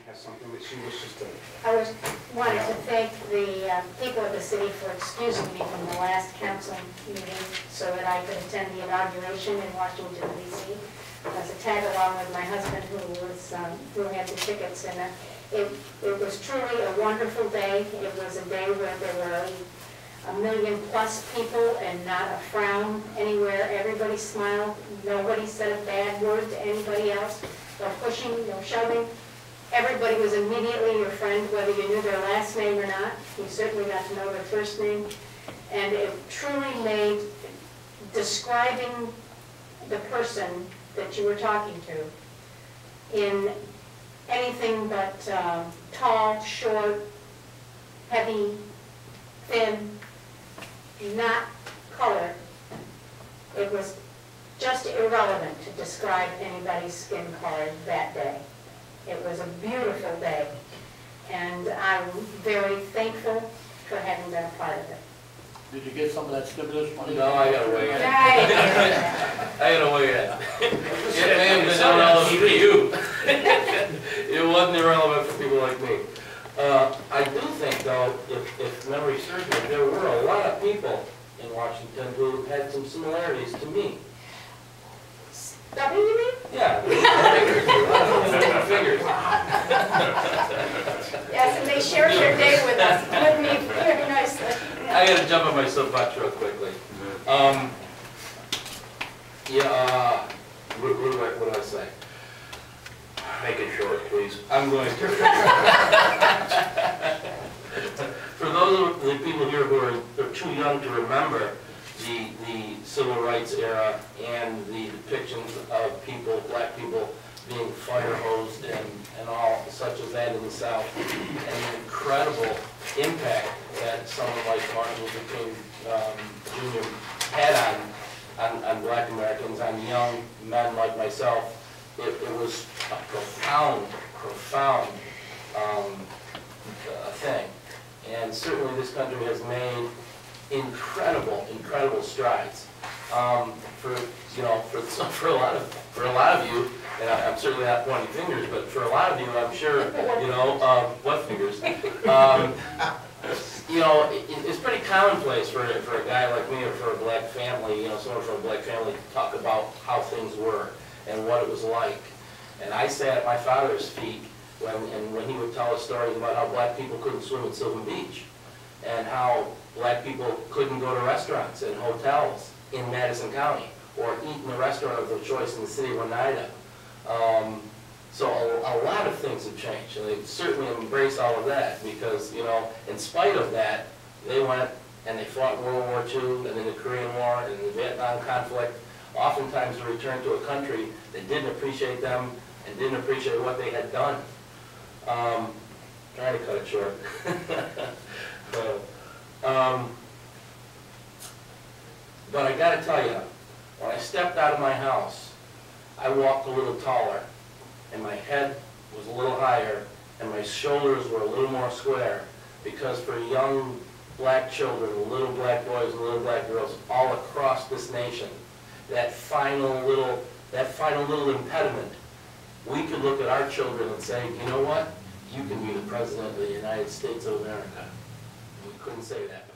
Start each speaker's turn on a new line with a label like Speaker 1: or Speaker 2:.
Speaker 1: has something that she wishes to.
Speaker 2: I wanted to thank the people of the city for excusing me from the last council meeting so that I could attend the inauguration in Washington, D.C. as a tag along with my husband who had the tickets. And it was truly a wonderful day. It was a day where there were 1 million+ people and not a frown anywhere. Everybody smiled. Nobody said a bad word to anybody else. No pushing, no shoving. Everybody was immediately your friend, whether you knew their last name or not. You certainly got to know their first name. And it truly made describing the person that you were talking to in anything but tall, short, heavy, thin, not color. It was just irrelevant to describe anybody's skin color that day. It was a beautiful day, and I'm very thankful for having been a part of it.
Speaker 3: Did you get some of that stimulus money?
Speaker 4: No, I got away with it.
Speaker 2: Right.
Speaker 4: I got away with it. It may have been irrelevant for you. It wasn't irrelevant for people like me. I do think, though, if memory serves me, there were a lot of people in Washington who had some similarities to me.
Speaker 2: W, you mean?
Speaker 4: Yeah, figures. Figures.
Speaker 2: Yes, and they shared their day with us, with me very nicely.
Speaker 4: I got to jump on my soapbox real quickly. What do I say?
Speaker 1: Make it short, please.
Speaker 4: I'm going to. For those of the people here who are too young to remember the civil rights era and the depictions of people, black people, being fire hosed and all such as that in the South, and the incredible impact that someone like Martin Luther King Jr. had on black Americans, on young men like myself, it was a profound thing. And certainly this country has made incredible strides. For a lot of you, and I'm certainly not pointing fingers, but for a lot of you, I'm sure, what fingers? It's pretty commonplace for a guy like me or for a black family, someone from a black family to talk about how things were and what it was like. And I sat at my father's feet when he would tell us stories about how black people couldn't swim at Sylvan Beach, and how black people couldn't go to restaurants and hotels in Madison County, or eat in a restaurant of their choice in the city of Oneida. So a lot of things have changed, and they certainly embrace all of that because, in spite of that, they went and they fought in World War II and in the Korean War and in the Vietnam conflict, oftentimes to return to a country that didn't appreciate them and didn't appreciate what they had done. Trying to cut it short. But I got to tell you, when I stepped out of my house, I walked a little taller, and my head was a little higher, and my shoulders were a little more square, because for young black children, little black boys and little black girls all across this nation, that final little impediment, we could look at our children and say, you know what? You can be the President of the United States of America. And we couldn't say that.